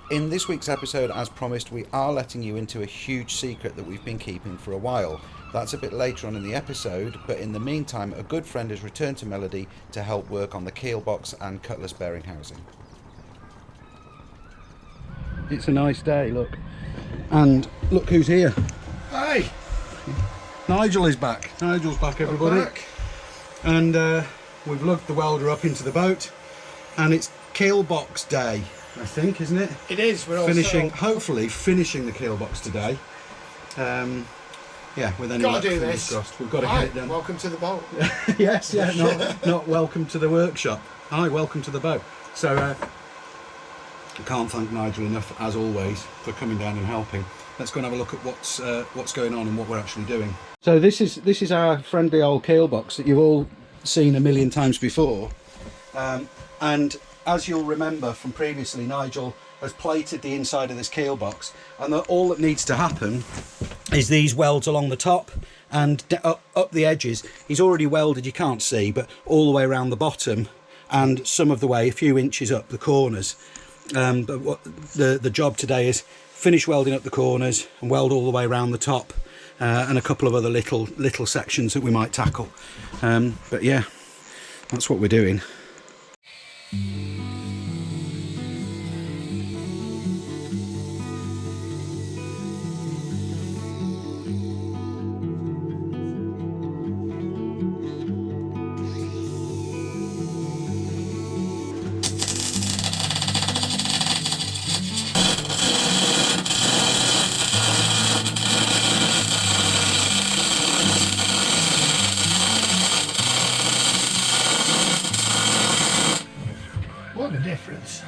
In this week's episode, as promised, we are letting you into a huge secret that we've been keeping for a while. That's a bit later on in the episode, but in the meantime, a good friend has returned to Melody to help work on the Keel box and Cutlass bearing housing. It's a nice day, look. And look who's here. Hey! Nigel is back. Nigel's back, everybody. Back. And we've lugged the welder up into the boat, and it's Keel box day, I think, isn't it? It is. We're all finishing, set up. hopefully finishing the Keel box today. Yeah, with any Gotta luck, do fingers this. crossed. We've got to Hi, get it done. welcome to the boat. Yes, yeah, not welcome to the workshop. Hi, welcome to the boat. So I can't thank Nigel enough, as always, for coming down and helping. Let's go and have a look at what's going on and what we're actually doing. So this is our friendly old Keel box that you've all seen a million times before, and as you'll remember from previously, Nigel has plated the inside of this Keel box, and all that needs to happen is these welds along the top and up the edges. He's already welded, you can't see, but all the way around the bottom and some of the way, a few inches up the corners. But what the job today is finish welding up the corners and weld all the way around the top, and a couple of other little sections that we might tackle. But yeah, that's what we're doing. What a difference.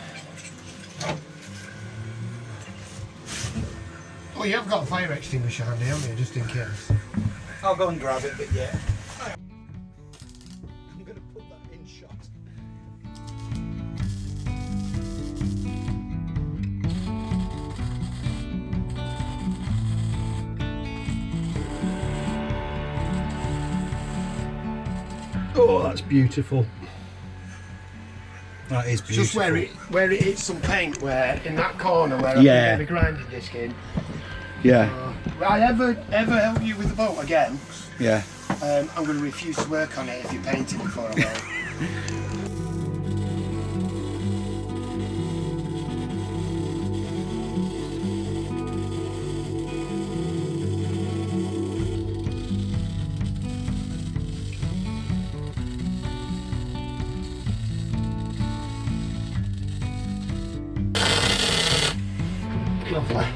Oh, you have got a fire extinguisher handy, haven't you, just in case? I'll go and grab it, but yeah. I'm going to put that in shot. Oh, that's beautiful. That is beautiful. Just where it hits some paint, where in that corner where Yeah. I put the grinding disc in. Yeah, Will I ever help you with the boat again? yeah. I'm going to refuse to work on it if you paint it before I weld. Lovely.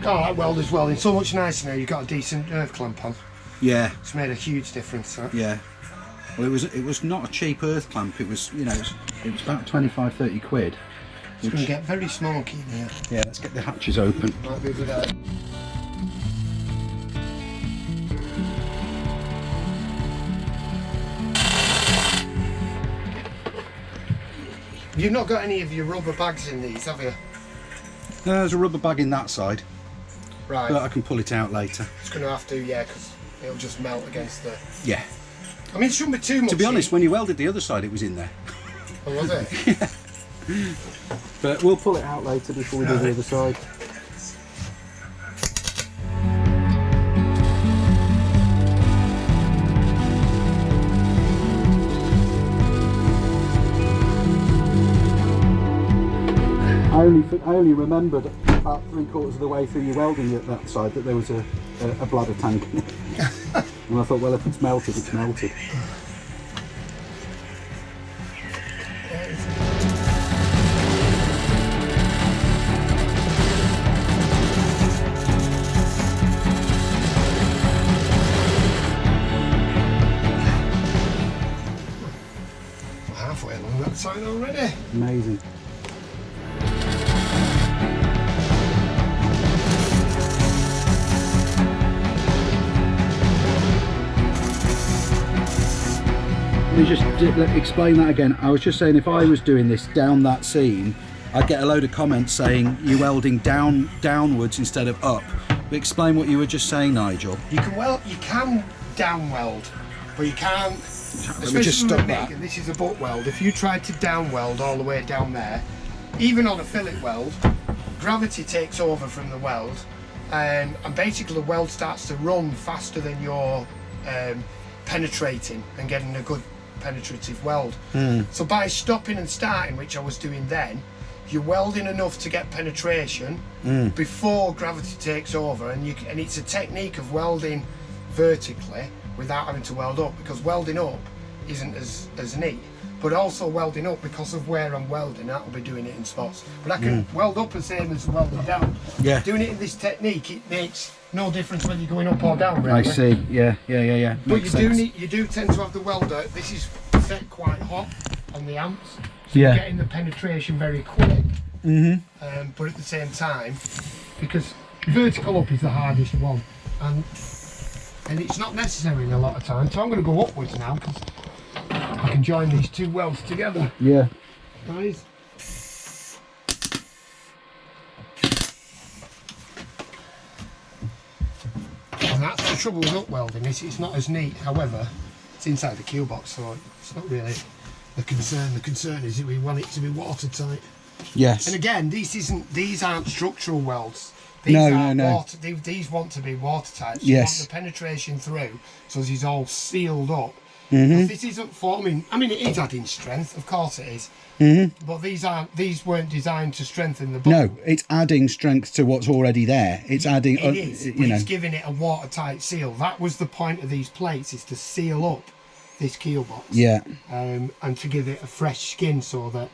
Oh, that welder's welding so much nicer now. You've got a decent earth clamp on. Yeah, It's made a huge difference. That. yeah. Well, it was not a cheap earth clamp. It was, you know, it was about 25-30 quid. It's going to get very smoky in here. Yeah, let's get the hatches open. Might be a good idea. You've not got any of your rubber bags in these, have you? There's a rubber bag in that side, Right. but I can pull it out later. It's going to have to, yeah, because it'll just melt against the... Yeah. I mean, it shouldn't be too much. To be honest, when you welded the other side, it was in there. Oh, was it? But we'll pull it out later before we do the other side. I only remembered about 3/4 of the way through your welding at that side that there was a bladder tank in it. And I thought, well, if it's melted, it's melted. We're halfway along that side already. Amazing. Let me just explain that again. I was just saying, if I was doing this down that seam, I'd get a load of comments saying you're welding downwards instead of up. But explain what you were just saying, Nigel. You can down weld, but you can't. Let me just stop that. And this is a butt weld. If you tried to down weld all the way down there, even on a fillet weld, gravity takes over from the weld, and basically the weld starts to run faster than you're penetrating and getting a good penetrative weld. So by stopping and starting, which I was doing then, you're welding enough to get penetration before gravity takes over, and it's a technique of welding vertically without having to weld up, because welding up isn't as neat. But also welding up, because of where I'm welding, I'll be doing it in spots. But I can weld up the same as welding down. Yeah. Doing it in this technique, it makes no difference whether you're going up or down, really. I see. Yeah. But you do tend to have the welder. This is set quite hot on the amps, so Yeah. you're getting the penetration very quick. But at the same time, because vertical up is the hardest one, and it's not necessary in a lot of time. So I'm going to go upwards now, because I can join these two welds together. Yeah. Guys. And that's the trouble with up welding, it's not as neat. However, it's inside the keel box, so it's not really the concern. The concern is that we want it to be watertight. Yes. And again, these aren't structural welds. No. These want to be watertight. So Yes. you want the penetration through, so this is all sealed up. This isn't forming. I mean, it is adding strength, of course it is. But these weren't designed to strengthen the bubble. No, it's adding strength to what's already there. It's adding. It is. But it's giving it a watertight seal. That was the point of these plates, is to seal up this keel box. Yeah. And to give it a fresh skin, so that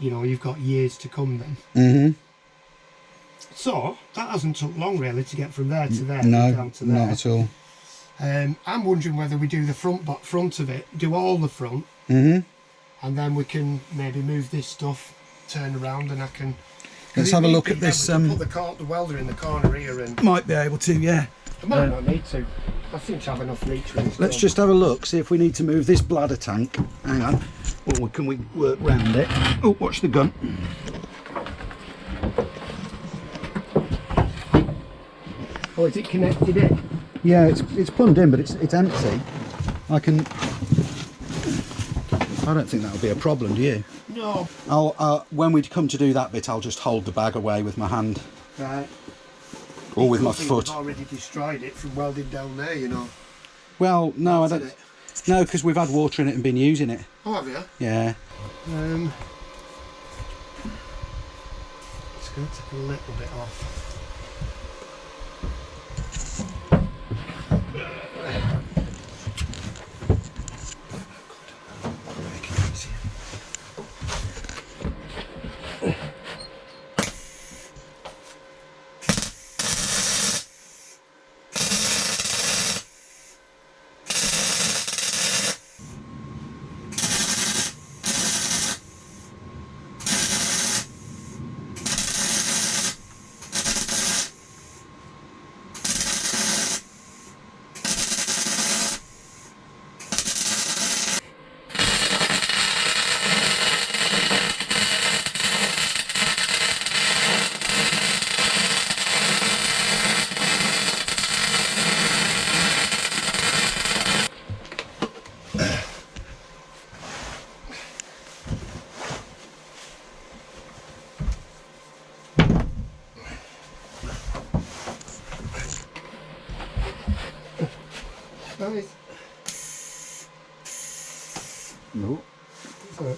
you've got years to come then. So that hasn't took long really to get from there to there. No, down to there. not at all. I'm wondering whether we do the front of it, do all the front, and then we can maybe move this stuff, turn around, and I can. Let's have a look at this. Put the welder in the corner here, and might be able to. Yeah. I might not need to. I seem to have enough reach with this. Let's just have a look, see if we need to move this bladder tank. Hang on. Or can we work round it? Oh, watch the gun. Oh, is it connected in? Yeah, it's plumbed in, but it's empty. I don't think that'll be a problem, do you? No. I'll when we come to do that bit, I'll just hold the bag away with my hand. Right. Or with my I think foot. I've already destroyed it from welding down there, Well, no, I That's don't. it. No, because we've had water in it and been using it. Oh, have you? Yeah. It's going to take a little bit off. Nice. No. So,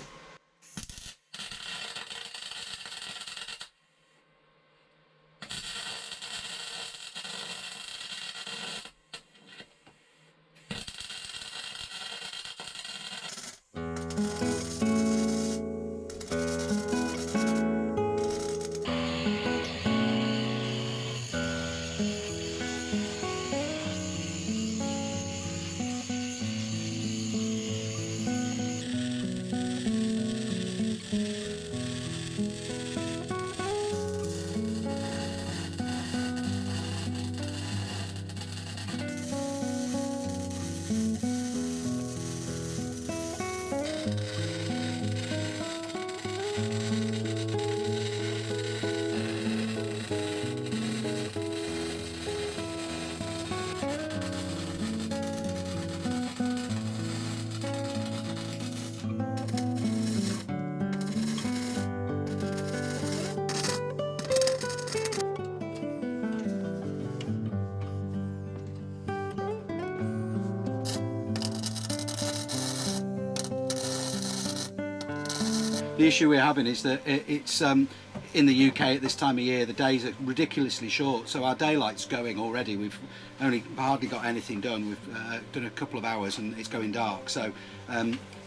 The issue we're having is that it's in the UK at this time of year, the days are ridiculously short, so our daylight's going already. We've only hardly got anything done. We've done a couple of hours and it's going dark, so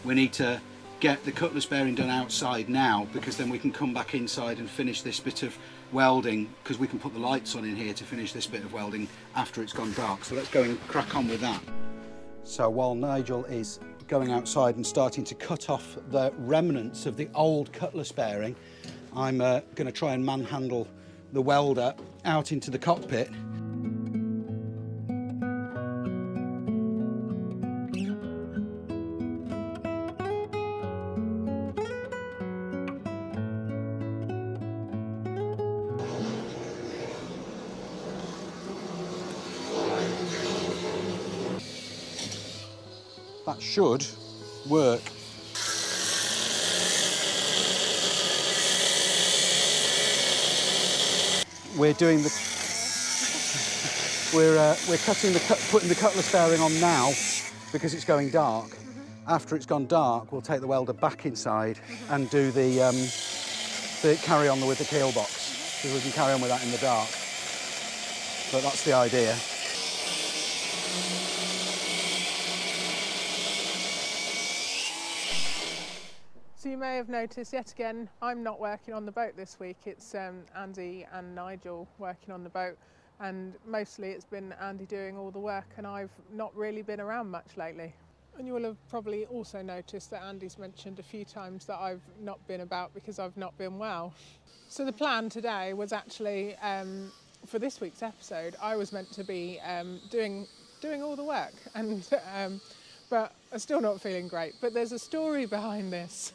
we need to get the cutlass bearing done outside now, because then we can come back inside and finish this bit of welding, because we can put the lights on in here to finish this bit of welding after it's gone dark. So let's go and crack on with that. So while Nigel is going outside and starting to cut off the remnants of the old cutlass bearing, I'm going to try and manhandle the welder out into the cockpit. That should work. We're doing the we're putting the cutlass bearing on now because it's going dark. After it's gone dark, we'll take the welder back inside and do the carry on with the keel box, because we can carry on with that in the dark. But that's the idea. So you may have noticed, yet again, I'm not working on the boat this week. It's Andy and Nigel working on the boat, and mostly it's been Andy doing all the work, and I've not really been around much lately. And you will have probably also noticed that Andy's mentioned a few times that I've not been about because I've not been well. So the plan today was actually, for this week's episode, I was meant to be doing all the work, and but I'm still not feeling great. But there's a story behind this.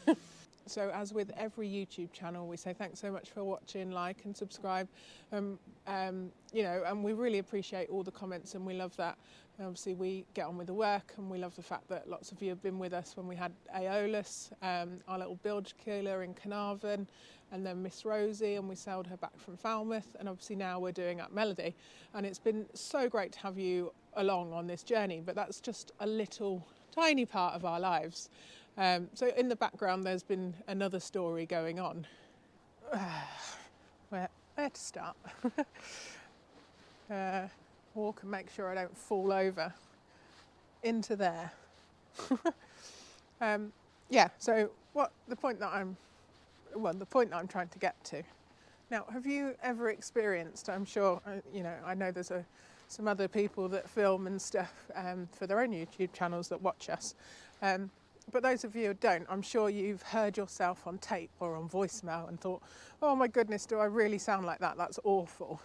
So as with every YouTube channel, we say thanks so much for watching, like and subscribe. You know, and we really appreciate all the comments, and we love that. And obviously we get on with the work, and we love the fact that lots of you have been with us when we had Aeolus, our little bilge keeler in Carnarvon, and then Miss Rosie, and we sailed her back from Falmouth, and obviously now we're doing Up Melody. And it's been so great to have you along on this journey, but that's just a little tiny part of our lives. So in the background there's been another story going on. Where to start? Walk and make sure I don't fall over into there. Yeah, so the point that I'm trying to get to. Now, have you ever experienced, I'm sure, you know, I know there's some other people that film and stuff for their own YouTube channels that watch us. But those of you who don't, I'm sure you've heard yourself on tape or on voicemail and thought, oh my goodness, do I really sound like that? That's awful.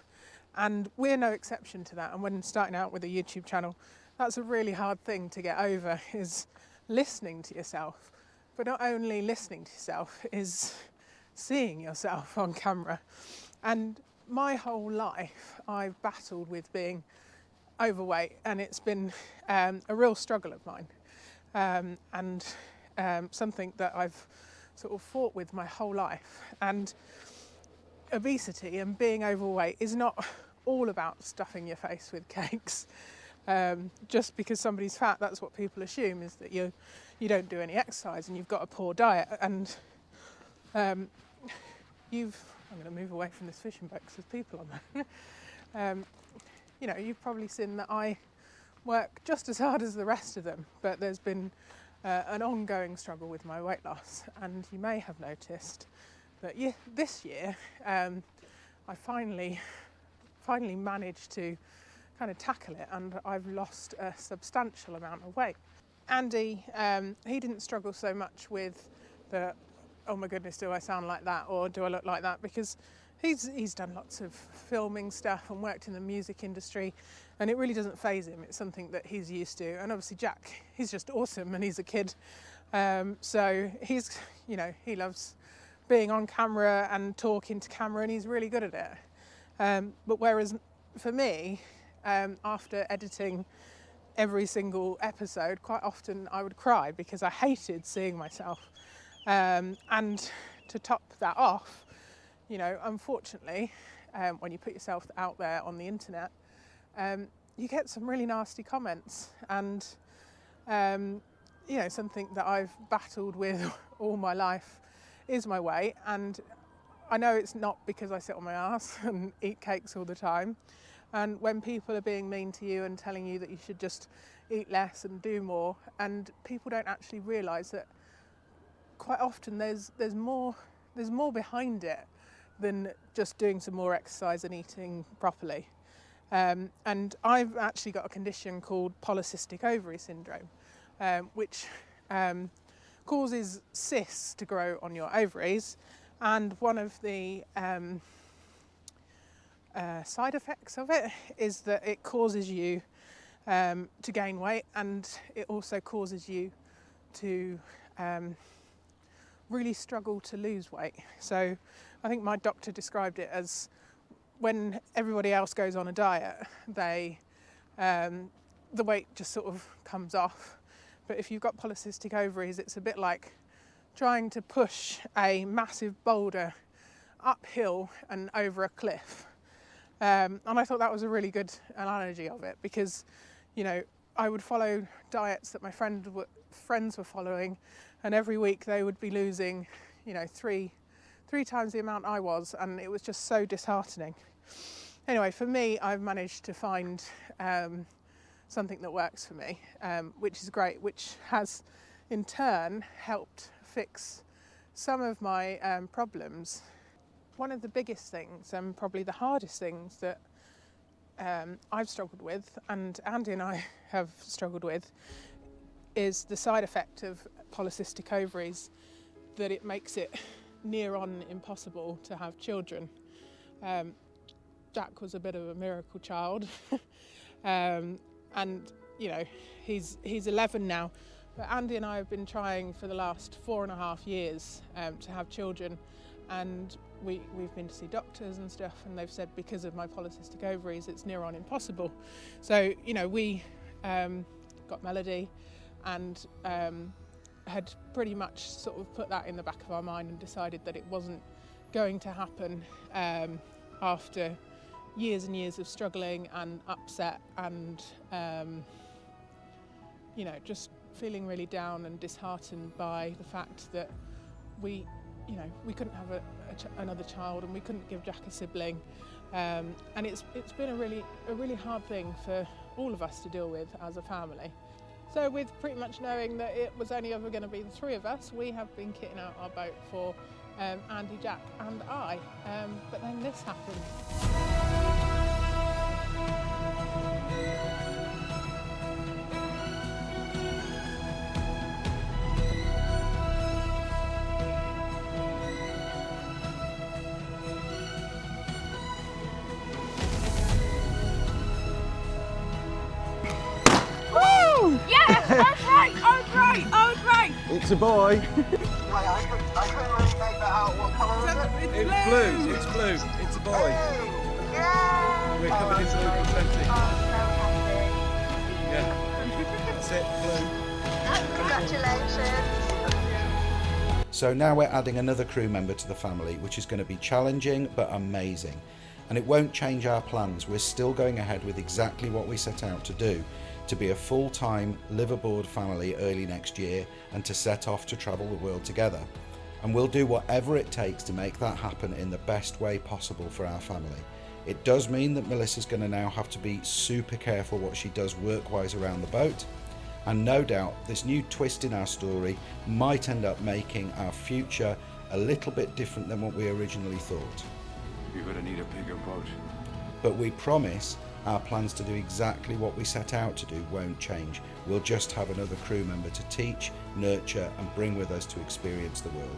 And we're no exception to that. And when starting out with a YouTube channel, that's a really hard thing to get over, is listening to yourself. But not only listening to yourself, is seeing yourself on camera. And my whole life, I've battled with being overweight, and it's been a real struggle of mine. And something that I've sort of fought with my whole life. And obesity and being overweight is not all about stuffing your face with cakes. Just because somebody's fat, that's what people assume, is that you don't do any exercise and you've got a poor diet. And I'm going to move away from this fishing boat because there's people on there. You know, you've probably seen that I work just as hard as the rest of them, but there's been an ongoing struggle with my weight loss. And you may have noticed that this year I finally managed to kind of tackle it, and I've lost a substantial amount of weight. Andy, he didn't struggle so much with the, oh my goodness, do I sound like that, or do I look like that, because he's done lots of filming stuff and worked in the music industry, and it really doesn't faze him. It's something that he's used to. And obviously Jack, he's just awesome, and he's a kid, so he's, you know, he loves being on camera and talking to camera, and he's really good at it. But whereas for me, after editing every single episode, quite often I would cry because I hated seeing myself. And to top that off, you know, unfortunately, when you put yourself out there on the internet, you get some really nasty comments. And, you know, something that I've battled with all my life is my weight, and I know it's not because I sit on my ass and eat cakes all the time. And when people are being mean to you and telling you that you should just eat less and do more, and people don't actually realise that quite often there's more behind it than just doing some more exercise and eating properly. And I've actually got a condition called polycystic ovary syndrome, which causes cysts to grow on your ovaries, and one of the side effects of it is that it causes you to gain weight, and it also causes you to really struggle to lose weight. So I think my doctor described it as when everybody else goes on a diet, the weight just sort of comes off. But if you've got polycystic ovaries, it's a bit like trying to push a massive boulder uphill and over a cliff. And I thought that was a really good analogy of it, because, you know, I would follow diets that my friends were following, and every week they would be losing, you know, three times the amount I was, and it was just so disheartening. Anyway, for me, I've managed to find something that works for me, which is great, which has in turn helped fix some of my problems. One of the biggest things, and probably the hardest things that I've struggled with, and Andy and I have struggled with, is the side effect of polycystic ovaries, that it makes it near on impossible to have children. Jack was a bit of a miracle child, and you know, he's 11 now, but Andy and I have been trying for the last 4.5 years to have children, and we've been to see doctors and stuff, and they've said because of my polycystic ovaries it's near on impossible. So, you know, we got Melody, and had pretty much sort of put that in the back of our mind and decided that it wasn't going to happen after years and years of struggling and upset and you know, just feeling really down and disheartened by the fact that we couldn't have another child, and we couldn't give Jack a sibling, and it's been a really hard thing for all of us to deal with as a family. So with pretty much knowing that it was only ever going to be the three of us, we have been kitting out our boat for Andy, Jack and I, but then this happened. It's a boy. I couldn't really make that out. What colour is it? It's blue. It's blue. It's a boy. Yeah! We're covered in blue confetti. I'm so happy. Yeah. That's it, blue. Congratulations. So now we're adding another crew member to the family, which is going to be challenging but amazing. And it won't change our plans. We're still going ahead with exactly what we set out to do, to be a full-time live aboard family early next year, and to set off to travel the world together. And we'll do whatever it takes to make that happen in the best way possible for our family. It does mean that Melissa's going to now have to be super careful what she does work-wise around the boat, and no doubt this new twist in our story might end up making our future a little bit different than what we originally thought. You're going to need a bigger boat. But we promise our plans to do exactly what we set out to do won't change. We'll just have another crew member to teach, nurture and bring with us to experience the world.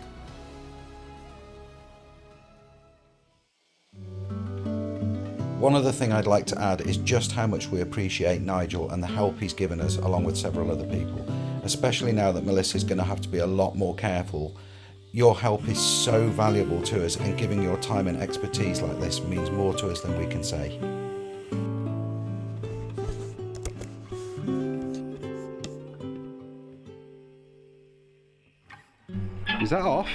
One other thing I'd like to add is just how much we appreciate Nigel and the help he's given us, along with several other people, especially now that Melissa's going to have to be a lot more careful. Your help is so valuable to us, and giving your time and expertise like this means more to us than we can say. Is that off?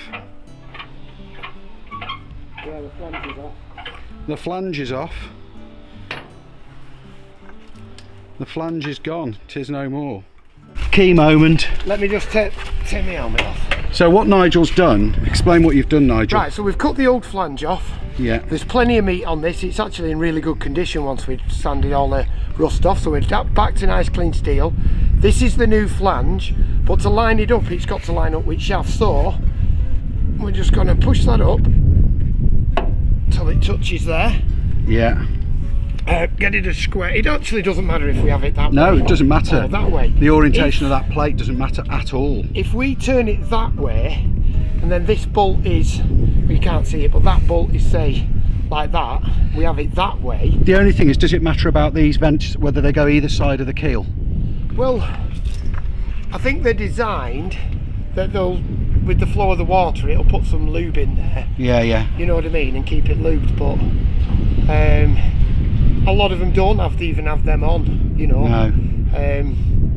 Yeah, the flange is off. The flange is off. The flange is gone. 'Tis no more. Key moment. Let me just take my helmet off. So what Nigel's done, explain what you've done, Nigel. Right, so we've cut the old flange off. Yeah. There's plenty of meat on this. It's actually in really good condition once we've sanded all the rust off, so we're back to nice clean steel. This is the new flange, but to line it up, it's got to line up with shaft, so we're just going to push that up till it touches there. Yeah. Get it as square. It actually doesn't matter if we have it that way. No, it doesn't matter. Or that way. The orientation of that plate doesn't matter at all. If we turn it that way, and then this bolt is, well, you can't see it, but that bolt is, say, like that, we have it that way. The only thing is, does it matter about these vents, whether they go either side of the keel? Well, I think they're designed that they'll, with the flow of the water, it'll put some lube in there. Yeah, yeah. You know what I mean, and keep it lubed, but a lot of them don't even have them on, you know. No.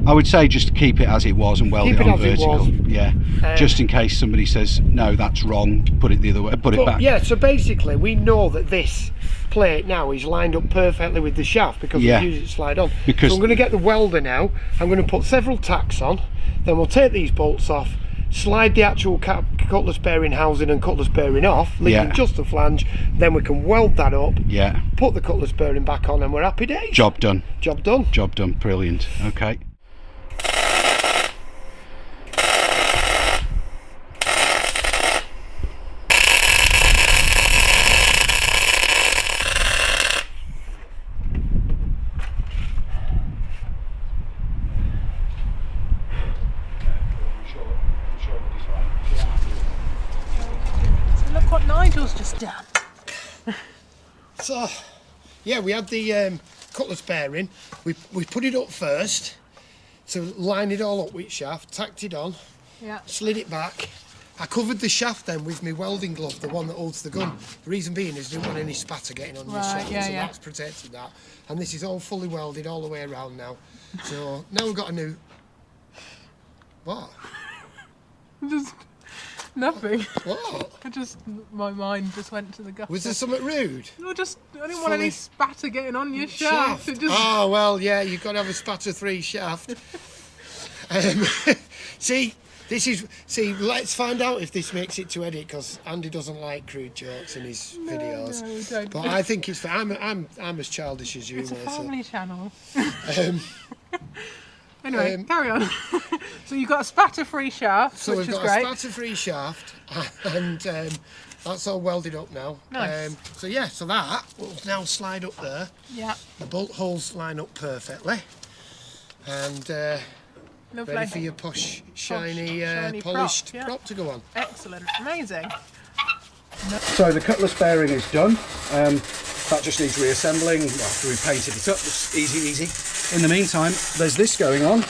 I would say just keep it as it was and weld it on vertical. Yeah. Just in case somebody says no, that's wrong, put it the other way, put it back. Yeah, so basically we know that this plate now is lined up perfectly with the shaft because we use it to slide on. So I'm going to get the welder now, I'm going to put several tacks on, then we'll take these bolts off, slide the actual cutlass bearing housing and cutlass bearing off, leaving just the flange, then we can weld that up, put the cutlass bearing back on, and we're happy days. Job done. Job done. Job done, brilliant. Okay. Look what Nigel's just done. So, yeah, we had the cutlass bearing. We put it up first to line it all up with shaft, tacked it on, slid it back. I covered the shaft then with my welding glove, the one that holds the gun. The reason being is I didn't want any spatter getting on your shaft, so that's protected that. And this is all fully welded all the way around now. So now we've got a new... What? Just nothing. What? My mind just went to the gutter. Was there something rude? No, I didn't want any spatter getting on your shaft. Oh, well, yeah, you've got to have a spatter-free shaft. Let's find out if this makes it to edit, because Andy doesn't like crude jokes in his videos. No, don't. But I think it's I'm as childish as you. It's a family channel. Anyway, carry on. So you've got a spatter-free shaft, which is great. So we've got a spatter-free shaft, and that's all welded up now. Nice. So that will now slide up there. Yeah. The bolt holes line up perfectly, and ready for your posh, shiny polished prop to go on. Excellent, amazing. So the cutlass bearing is done. That just needs reassembling after we painted it up. It's easy. In the meantime, there's this going on.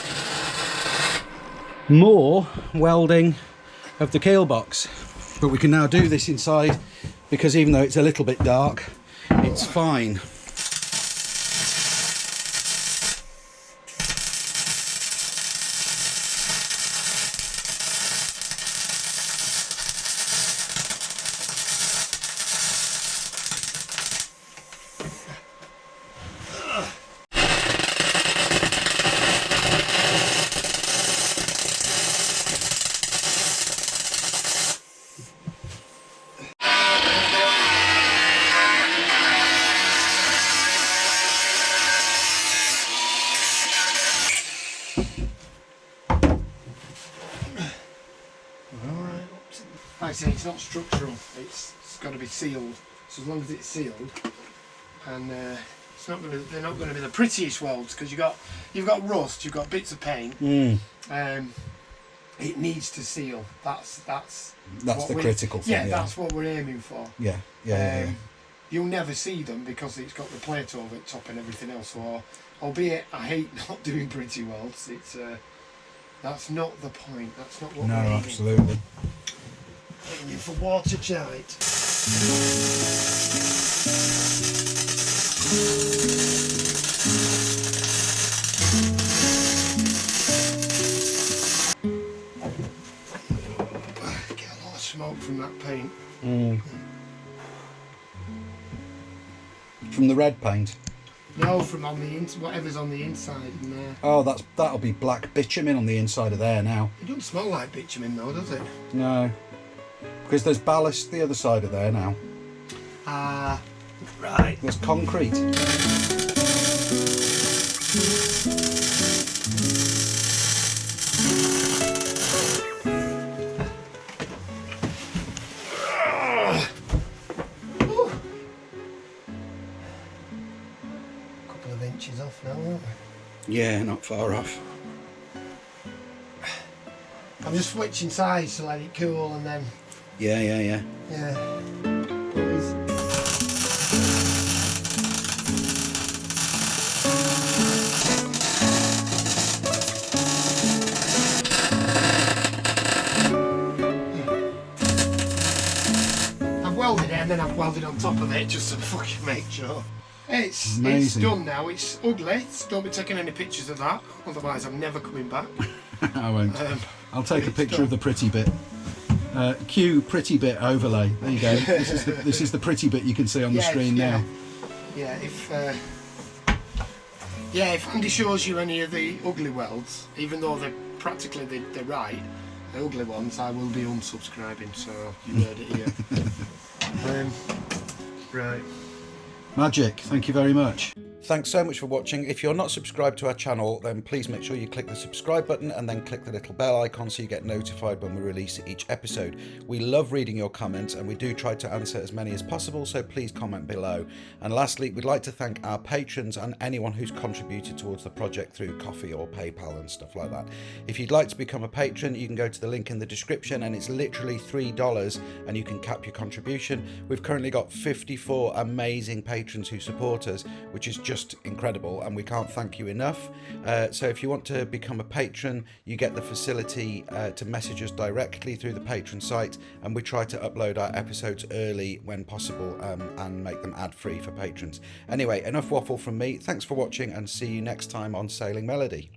More welding of the keel box. But we can now do this inside because even though it's a little bit dark, it's fine. Like I say, it's not structural, it's got to be sealed. So as long as it's sealed, and they're not going to be the prettiest welds, because you've got rust, you've got bits of paint. It needs to seal. That's the critical thing. Yeah, that's what we're aiming for. Yeah. You'll never see them because it's got the plate over the top and everything else. So, albeit I hate not doing pretty welds, it's that's not the point. That's not what we're aiming for. Absolutely. Aiming for watertight. Get a lot of smoke from that paint. From the red paint? No, from on the whatever's on the inside in there. Oh, that'll be black bitumen on the inside of there now. It doesn't smell like bitumen though, does it? No, because there's ballast the other side of there now. Ah, right. There's concrete. Couple of inches off now, aren't we? Yeah, not far off. I'm just switching sides to let it cool and then, Yeah. yeah. Boys. I've welded it and then I've welded on top of it just to fucking make sure. It's done now. It's ugly. Don't be taking any pictures of that, otherwise I'm never coming back. I won't. I'll take a picture of the pretty bit. Cue pretty bit overlay. There you go. This is the pretty bit you can see on the screen now. Yeah, if Andy shows you any of the ugly welds, even though they're practically they're right, the ugly ones, I will be unsubscribing. So you heard it here. Right. Magic. Thank you very much. Thanks so much for watching. If you're not subscribed to our channel, then please make sure you click the subscribe button and then click the little bell icon so you get notified when we release each episode. We love reading your comments and we do try to answer as many as possible, so please comment below. And lastly, we'd like to thank our patrons and anyone who's contributed towards the project through Coffee or PayPal and stuff like that. If you'd like to become a patron, you can go to the link in the description and it's literally $3 and you can cap your contribution. We've currently got 54 amazing patrons who support us, which is just incredible and we can't thank you enough. So if you want to become a patron, you get the facility to message us directly through the patron site, and we try to upload our episodes early when possible and make them ad-free for patrons. Anyway, enough waffle from me. Thanks for watching and see you next time on Sailing Melody.